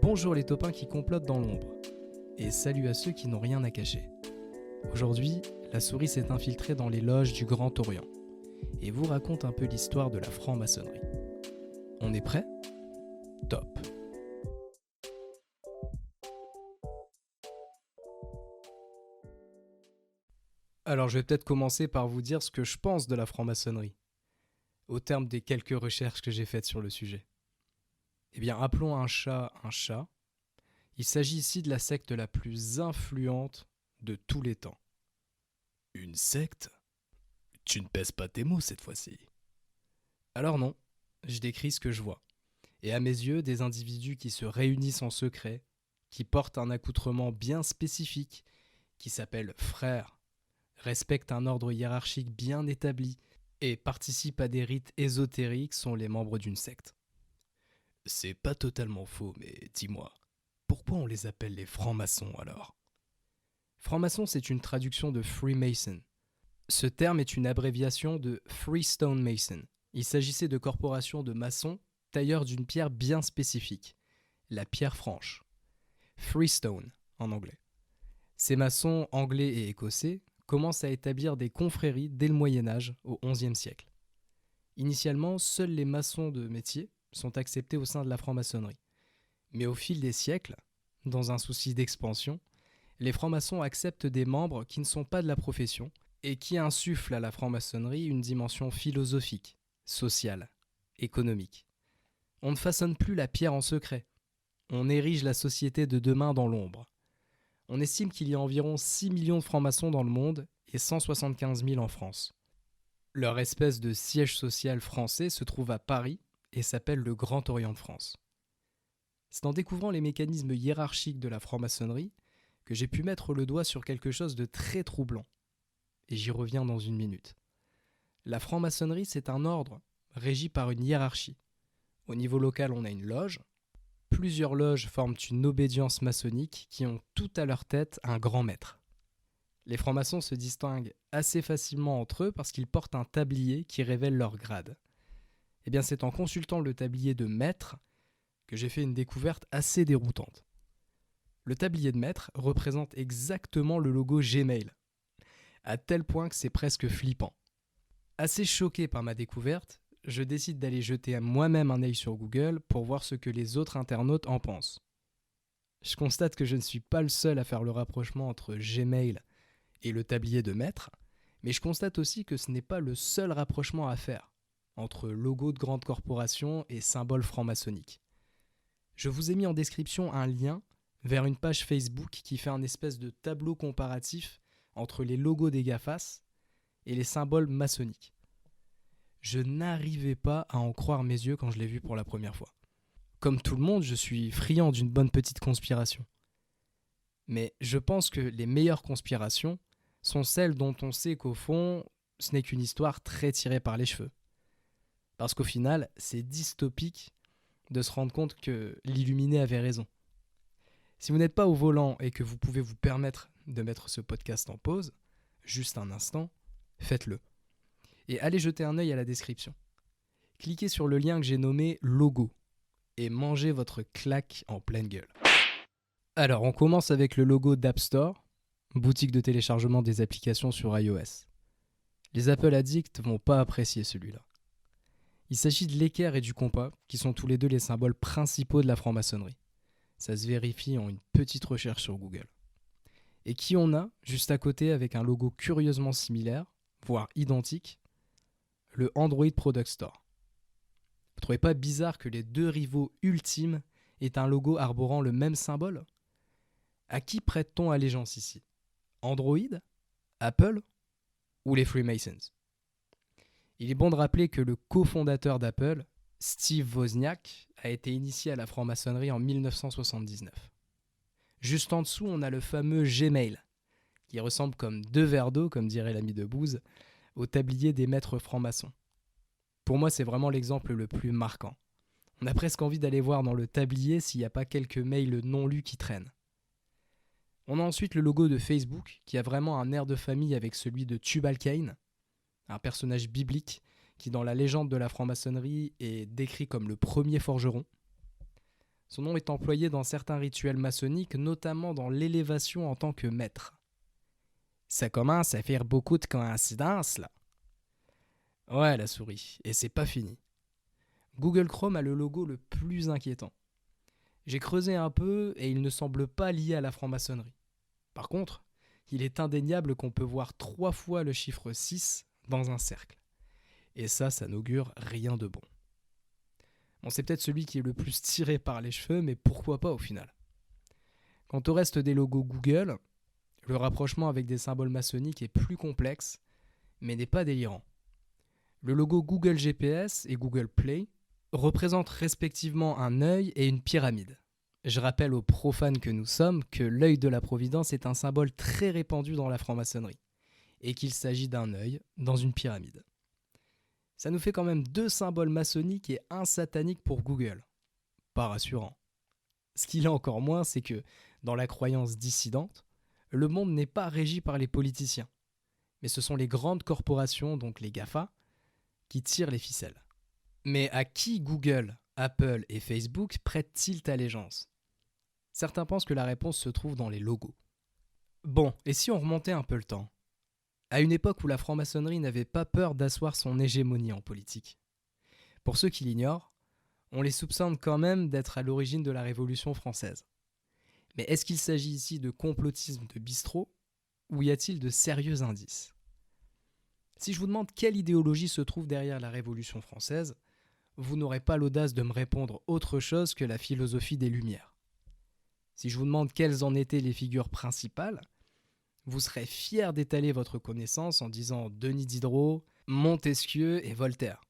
Bonjour les taupins qui complotent dans l'ombre, et salut à ceux qui n'ont rien à cacher. Aujourd'hui, la souris s'est infiltrée dans les loges du Grand Orient, et vous raconte un peu l'histoire de la franc-maçonnerie. On est prêt ? Top. Alors je vais peut-être commencer par vous dire ce que je pense de la franc-maçonnerie, au terme des quelques recherches que j'ai faites sur le sujet. Eh bien, appelons un chat un chat. Il s'agit ici de la secte la plus influente de tous les temps. Une secte ? Tu ne pèses pas tes mots cette fois-ci. Alors non, je décris ce que je vois. Et à mes yeux, des individus qui se réunissent en secret, qui portent un accoutrement bien spécifique, qui s'appellent frères, respectent un ordre hiérarchique bien établi et participent à des rites ésotériques sont les membres d'une secte. C'est pas totalement faux, mais dis-moi, pourquoi on les appelle les francs-maçons alors ? Franc-maçon, c'est une traduction de Freemason. Ce terme est une abréviation de Freestone Mason. Il s'agissait de corporations de maçons tailleurs d'une pierre bien spécifique, la pierre franche. Freestone en anglais. Ces maçons anglais et écossais commencent à établir des confréries dès le Moyen-Âge, au XIe siècle. Initialement, seuls les maçons de métier sont acceptés au sein de la franc-maçonnerie. Mais au fil des siècles, dans un souci d'expansion, les francs-maçons acceptent des membres qui ne sont pas de la profession et qui insufflent à la franc-maçonnerie une dimension philosophique, sociale, économique. On ne façonne plus la pierre en secret. On érige la société de demain dans l'ombre. On estime qu'il y a environ 6 millions de francs-maçons dans le monde et 175 000 en France. Leur espèce de siège social français se trouve à Paris et s'appelle le Grand Orient de France. C'est en découvrant les mécanismes hiérarchiques de la franc-maçonnerie que j'ai pu mettre le doigt sur quelque chose de très troublant. Et j'y reviens dans une minute. La franc-maçonnerie, c'est un ordre régi par une hiérarchie. Au niveau local, on a une loge. Plusieurs loges forment une obédience maçonnique qui ont tout à leur tête un grand maître. Les francs-maçons se distinguent assez facilement entre eux parce qu'ils portent un tablier qui révèle leur grade. Eh bien, c'est en consultant le tablier de maître que j'ai fait une découverte assez déroutante. Le tablier de maître représente exactement le logo Gmail, à tel point que c'est presque flippant. Assez choqué par ma découverte, je décide d'aller jeter moi-même un œil sur Google pour voir ce que les autres internautes en pensent. Je constate que je ne suis pas le seul à faire le rapprochement entre Gmail et le tablier de maître, mais je constate aussi que ce n'est pas le seul rapprochement à faire entre logo de grande corporation et symbole franc-maçonnique. Je vous ai mis en description un lien vers une page Facebook qui fait un espèce de tableau comparatif entre les logos des GAFAS et les symboles maçonniques. Je n'arrivais pas à en croire mes yeux quand je l'ai vu pour la première fois. Comme tout le monde, je suis friand d'une bonne petite conspiration. Mais je pense que les meilleures conspirations sont celles dont on sait qu'au fond, ce n'est qu'une histoire très tirée par les cheveux. Parce qu'au final, c'est dystopique de se rendre compte que l'illuminé avait raison. Si vous n'êtes pas au volant et que vous pouvez vous permettre de mettre ce podcast en pause, juste un instant, faites-le. Et allez jeter un œil à la description. Cliquez sur le lien que j'ai nommé logo et mangez votre claque en pleine gueule. Alors, on commence avec le logo d'App Store, boutique de téléchargement des applications sur iOS. Les Apple Addicts vont pas apprécier celui-là. Il s'agit de l'équerre et du compas, qui sont tous les deux les symboles principaux de la franc-maçonnerie. Ça se vérifie en une petite recherche sur Google. Et qui on a, juste à côté, avec un logo curieusement similaire, voire identique, le Android Product Store. Vous trouvez pas bizarre que les deux rivaux ultimes aient un logo arborant le même symbole ? À qui prête-t-on allégeance ici ? Android ? Apple ? Ou les Freemasons ? Il est bon de rappeler que le cofondateur d'Apple, Steve Wozniak, a été initié à la franc-maçonnerie en 1979. Juste en dessous, on a le fameux Gmail, qui ressemble comme deux verres d'eau, comme dirait l'ami de Booz, au tablier des maîtres francs-maçons. Pour moi, c'est vraiment l'exemple le plus marquant. On a presque envie d'aller voir dans le tablier s'il n'y a pas quelques mails non lus qui traînent. On a ensuite le logo de Facebook, qui a vraiment un air de famille avec celui de Tubal-Cain, un personnage biblique qui, dans la légende de la franc-maçonnerie, est décrit comme le premier forgeron. Son nom est employé dans certains rituels maçonniques, notamment dans l'élévation en tant que maître. Ça commence à faire beaucoup de coïncidences, là. Ouais, la souris, et c'est pas fini. Google Chrome a le logo le plus inquiétant. J'ai creusé un peu et il ne semble pas lié à la franc-maçonnerie. Par contre, il est indéniable qu'on peut voir 3 fois le chiffre 6 dans un cercle. Et ça n'augure rien de bon. Bon, c'est peut-être celui qui est le plus tiré par les cheveux, mais pourquoi pas au final. Quant au reste des logos Google, le rapprochement avec des symboles maçonniques est plus complexe, mais n'est pas délirant. Le logo Google GPS et Google Play représentent respectivement un œil et une pyramide. Je rappelle aux profanes que nous sommes que l'œil de la Providence est un symbole très répandu dans la franc-maçonnerie, et qu'il s'agit d'un œil dans une pyramide. Ça nous fait quand même 2 symboles maçonniques et un satanique pour Google. Pas rassurant. Ce qu'il est encore moins, c'est que, dans la croyance dissidente, le monde n'est pas régi par les politiciens, mais ce sont les grandes corporations, donc les GAFA, qui tirent les ficelles. Mais à qui Google, Apple et Facebook prêtent-ils allégeance ? Certains pensent que la réponse se trouve dans les logos. Bon, et si on remontait un peu le temps ? À une époque où la franc-maçonnerie n'avait pas peur d'asseoir son hégémonie en politique. Pour ceux qui l'ignorent, on les soupçonne quand même d'être à l'origine de la Révolution française. Mais est-ce qu'il s'agit ici de complotisme de bistrot, ou y a-t-il de sérieux indices ? Si je vous demande quelle idéologie se trouve derrière la Révolution française, vous n'aurez pas l'audace de me répondre autre chose que la philosophie des Lumières. Si je vous demande quelles en étaient les figures principales, vous serez fier d'étaler votre connaissance en disant Denis Diderot, Montesquieu et Voltaire.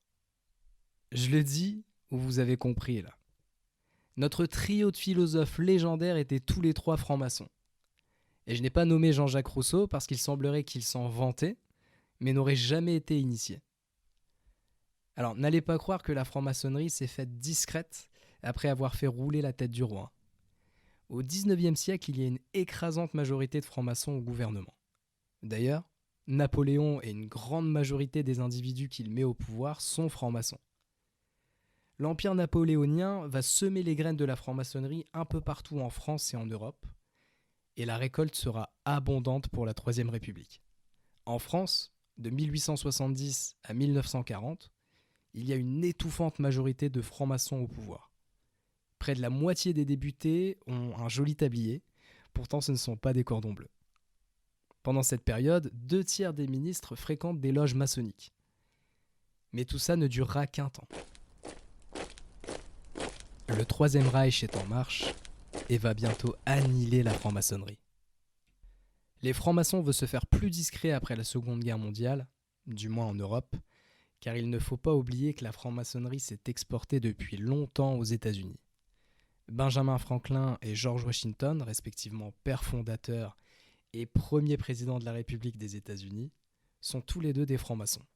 Je le dis ou vous avez compris là. Notre trio de philosophes légendaires étaient tous les 3 francs-maçons. Et je n'ai pas nommé Jean-Jacques Rousseau parce qu'il semblerait qu'il s'en vantait, mais n'aurait jamais été initié. Alors n'allez pas croire que la franc-maçonnerie s'est faite discrète après avoir fait rouler la tête du roi. Au XIXe siècle, il y a une écrasante majorité de francs-maçons au gouvernement. D'ailleurs, Napoléon et une grande majorité des individus qu'il met au pouvoir sont francs-maçons. L'Empire napoléonien va semer les graines de la franc-maçonnerie un peu partout en France et en Europe, et la récolte sera abondante pour la Troisième République. En France, de 1870 à 1940, il y a une étouffante majorité de francs-maçons au pouvoir. Près de la moitié des députés ont un joli tablier, pourtant ce ne sont pas des cordons bleus. Pendant cette période, 2/3 des ministres fréquentent des loges maçonniques. Mais tout ça ne durera qu'un temps. Le Troisième Reich est en marche et va bientôt annihiler la franc-maçonnerie. Les francs-maçons veulent se faire plus discrets après la Seconde Guerre mondiale, du moins en Europe, car il ne faut pas oublier que la franc-maçonnerie s'est exportée depuis longtemps aux États-Unis. Benjamin Franklin et George Washington, respectivement père fondateur et premier président de la République des États-Unis, sont tous les 2 des francs-maçons.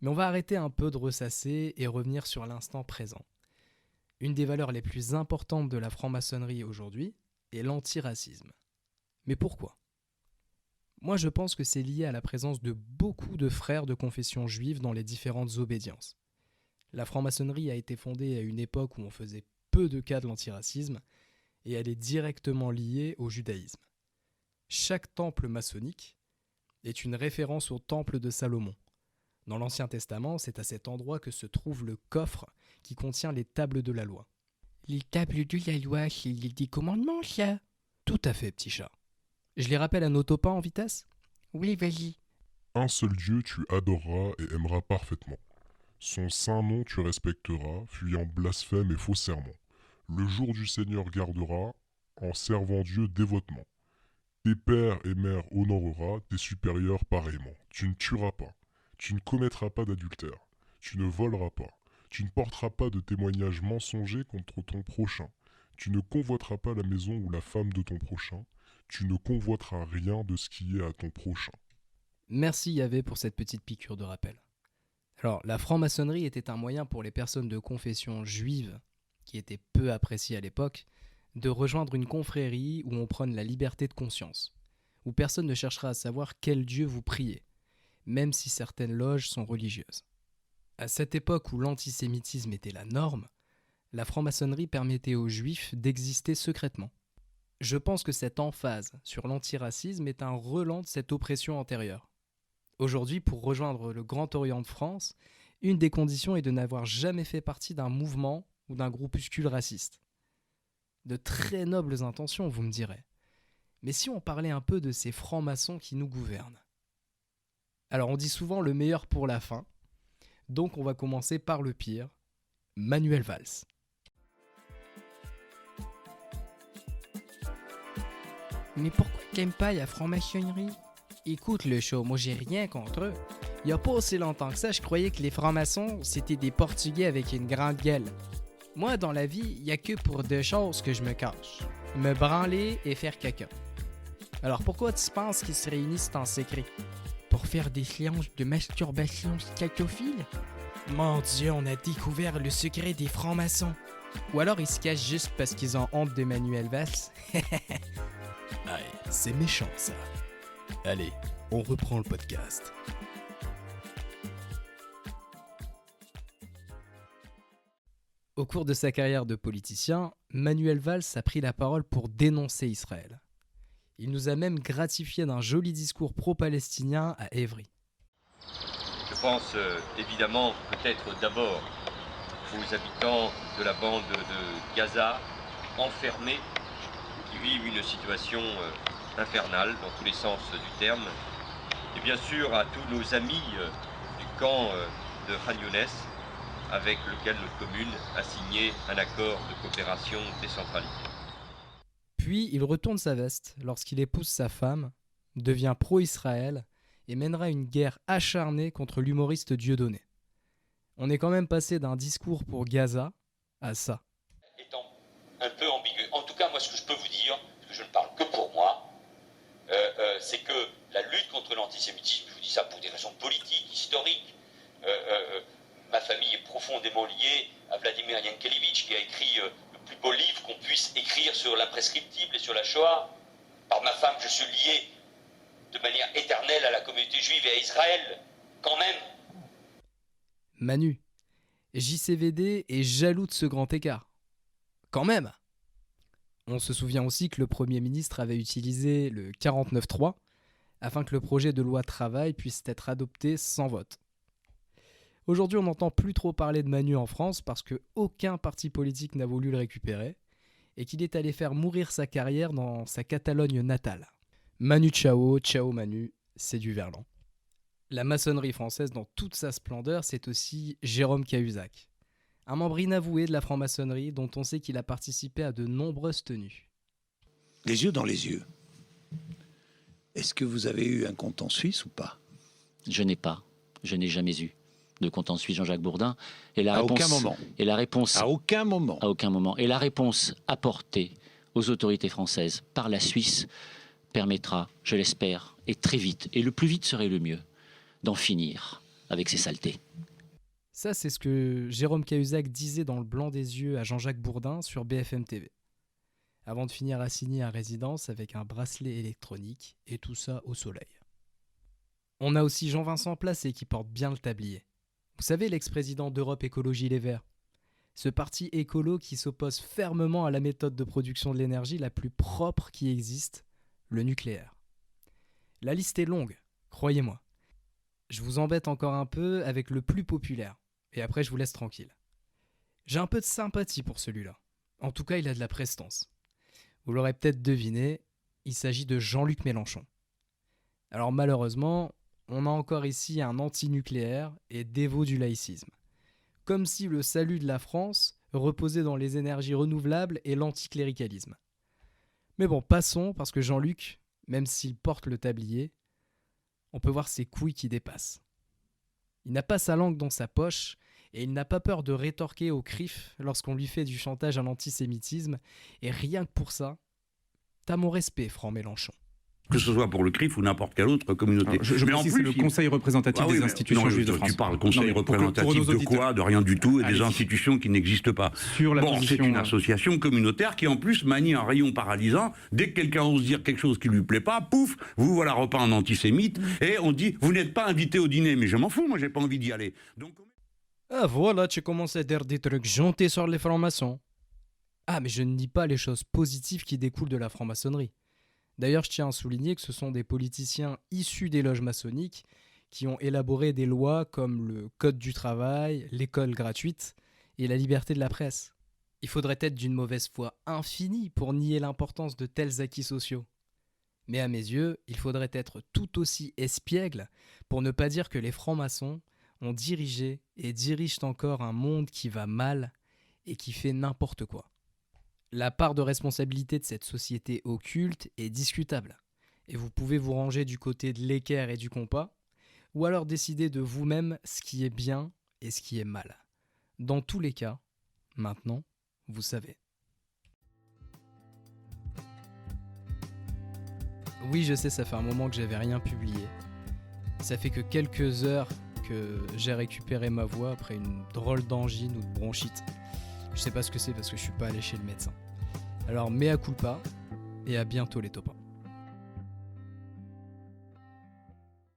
Mais on va arrêter un peu de ressasser et revenir sur l'instant présent. Une des valeurs les plus importantes de la franc-maçonnerie aujourd'hui est l'antiracisme. Mais pourquoi ? Moi, je pense que c'est lié à la présence de beaucoup de frères de confession juive dans les différentes obédiences. La franc-maçonnerie a été fondée à une époque où on faisait peu de cas de l'antiracisme, et elle est directement liée au judaïsme. Chaque temple maçonnique est une référence au temple de Salomon. Dans l'Ancien Testament, c'est à cet endroit que se trouve le coffre qui contient les tables de la loi. Les tables de la loi, c'est les 10 commandements, ça ? Tout à fait, petit chat. Je les rappelle à nos top 1 en vitesse ? Oui, vas-y. Un seul Dieu tu adoreras et aimeras parfaitement. Son saint nom tu respecteras, fuyant blasphème et faux serments. Le jour du Seigneur gardera, en servant Dieu dévotement. Tes pères et mères honoreras, tes supérieurs pareillement. Tu ne tueras pas. Tu ne commettras pas d'adultère. Tu ne voleras pas. Tu ne porteras pas de témoignages mensongers contre ton prochain. Tu ne convoiteras pas la maison ou la femme de ton prochain. Tu ne convoiteras rien de ce qui est à ton prochain. Merci Yahvé pour cette petite piqûre de rappel. Alors, la franc-maçonnerie était un moyen pour les personnes de confession juive, qui étaient peu appréciées à l'époque, de rejoindre une confrérie où on prône la liberté de conscience, où personne ne cherchera à savoir quel Dieu vous priez, même si certaines loges sont religieuses. À cette époque où l'antisémitisme était la norme, la franc-maçonnerie permettait aux juifs d'exister secrètement. Je pense que cette emphase sur l'antiracisme est un relent de cette oppression antérieure. Aujourd'hui, pour rejoindre le Grand Orient de France, une des conditions est de n'avoir jamais fait partie d'un mouvement ou d'un groupuscule raciste. De très nobles intentions, vous me direz. Mais si on parlait un peu de ces francs-maçons qui nous gouvernent? Alors on dit souvent le meilleur pour la fin, donc on va commencer par le pire, Manuel Valls. Mais pourquoi t'aimes pas la franc-maçonnerie? Écoute le show, moi j'ai rien contre eux. Il y a pas aussi longtemps que ça, je croyais que les francs-maçons, c'était des Portugais avec une grande gueule. Moi, dans la vie, il y a que pour deux choses que je me cache. Me branler et faire caca. Alors pourquoi tu penses qu'ils se réunissent en secret? Pour faire des séances de masturbation scacophile? Mon Dieu, on a découvert le secret des francs-maçons. Ou alors ils se cachent juste parce qu'ils ont honte de Manuel Valls. Aïe, c'est méchant ça. Allez, on reprend le podcast. Au cours de sa carrière de politicien, Manuel Valls a pris la parole pour dénoncer Israël. Il nous a même gratifié d'un joli discours pro-palestinien à Évry. Je pense évidemment peut-être d'abord aux habitants de la bande de Gaza, enfermés, qui vivent une situation infernale dans tous les sens du terme, et bien sûr à tous nos amis du camp de Khan Younes, avec lequel notre commune a signé un accord de coopération décentralisée. Puis il retourne sa veste lorsqu'il épouse sa femme, devient pro-Israël et mènera une guerre acharnée contre l'humoriste Dieudonné. On est quand même passé d'un discours pour Gaza à ça. Étant un peu ambigu, en tout cas moi ce que je peux vous dire, parce que je ne parle que pour moi, c'est que la lutte contre l'antisémitisme, je vous dis ça pour des raisons politiques, historiques, ma famille est profondément liée à Vladimir Yankelevitch qui a écrit le plus beau livre qu'on puisse écrire sur l'imprescriptible et sur la Shoah. Par ma femme, je suis lié de manière éternelle à la communauté juive et à Israël, quand même. Manu, JCVD est jaloux de ce grand écart. Quand même. On se souvient aussi que le Premier ministre avait utilisé le 49.3 afin que le projet de loi travail puisse être adopté sans vote. Aujourd'hui, on n'entend plus trop parler de Manu en France parce qu'aucun parti politique n'a voulu le récupérer et qu'il est allé faire mourir sa carrière dans sa Catalogne natale. Manu ciao, ciao Manu, c'est du verlan. La maçonnerie française dans toute sa splendeur, c'est aussi Jérôme Cahuzac, un membre inavoué de la franc-maçonnerie dont on sait qu'il a participé à de nombreuses tenues. Les yeux dans les yeux. Est-ce que vous avez eu un compte en Suisse ou pas? Je n'ai jamais eu de compte en Suisse, Jean-Jacques Bourdin. Et la À réponse, aucun moment. Et la réponse, À aucun moment. à aucun moment. Et la réponse apportée aux autorités françaises par la Suisse permettra, je l'espère, et très vite, et le plus vite serait le mieux, d'en finir avec ces saletés. Ça, c'est ce que Jérôme Cahuzac disait dans Le Blanc des Yeux à Jean-Jacques Bourdin sur BFM TV, avant de finir assigné à résidence avec un bracelet électronique et tout ça au soleil. On a aussi Jean-Vincent Placé qui porte bien le tablier. Vous savez, l'ex-président d'Europe Écologie Les Verts. Ce parti écolo qui s'oppose fermement à la méthode de production de l'énergie la plus propre qui existe, le nucléaire. La liste est longue, croyez-moi. Je vous embête encore un peu avec le plus populaire, et après je vous laisse tranquille. J'ai un peu de sympathie pour celui-là. En tout cas, il a de la prestance. Vous l'aurez peut-être deviné, il s'agit de Jean-Luc Mélenchon. Alors malheureusement, on a encore ici un anti-nucléaire et dévot du laïcisme. Comme si le salut de la France reposait dans les énergies renouvelables et l'anticléricalisme. Mais bon, passons, parce que Jean-Luc, même s'il porte le tablier, on peut voir ses couilles qui dépassent. Il n'a pas sa langue dans sa poche, et il n'a pas peur de rétorquer au CRIF lorsqu'on lui fait du chantage à l'antisémitisme, et rien que pour ça, t'as mon respect, Franck Mélenchon. Que ce soit pour le CRIF ou n'importe quelle autre communauté. Alors, je précise, c'est le Conseil représentatif des institutions juives de France. Tu parles Conseil Non, mais représentatif de quoi? De rien du tout, et des Allez-y. institutions qui n'existent pas. Sur la Bon, position, c'est une association communautaire qui en plus manie un rayon paralysant. Dès que quelqu'un ose dire quelque chose qui lui plaît pas, pouf, vous voilà repeint en antisémite, et on dit, vous n'êtes pas invité au dîner. Mais je m'en fous, moi j'ai pas envie d'y aller. Donc... Ah voilà, tu commences à dire des trucs gentils sur les francs-maçons. Ah, mais je ne nie pas les choses positives qui découlent de la franc-maçonnerie. D'ailleurs, je tiens à souligner que ce sont des politiciens issus des loges maçonniques qui ont élaboré des lois comme le Code du travail, l'école gratuite et la liberté de la presse. Il faudrait être d'une mauvaise foi infinie pour nier l'importance de tels acquis sociaux. Mais à mes yeux, il faudrait être tout aussi espiègle pour ne pas dire que les francs-maçons ont dirigé et dirigent encore un monde qui va mal et qui fait n'importe quoi. La part de responsabilité de cette société occulte est discutable, et vous pouvez vous ranger du côté de l'équerre et du compas, ou alors décider de vous-même ce qui est bien et ce qui est mal. Dans tous les cas, maintenant, vous savez. Oui, je sais, ça fait un moment que j'avais rien publié. Ça fait que quelques heures que j'ai récupéré ma voix après une drôle d'angine ou de bronchite. Je sais pas ce que c'est parce que je suis pas allé chez le médecin. Alors mea culpa et à bientôt les topins.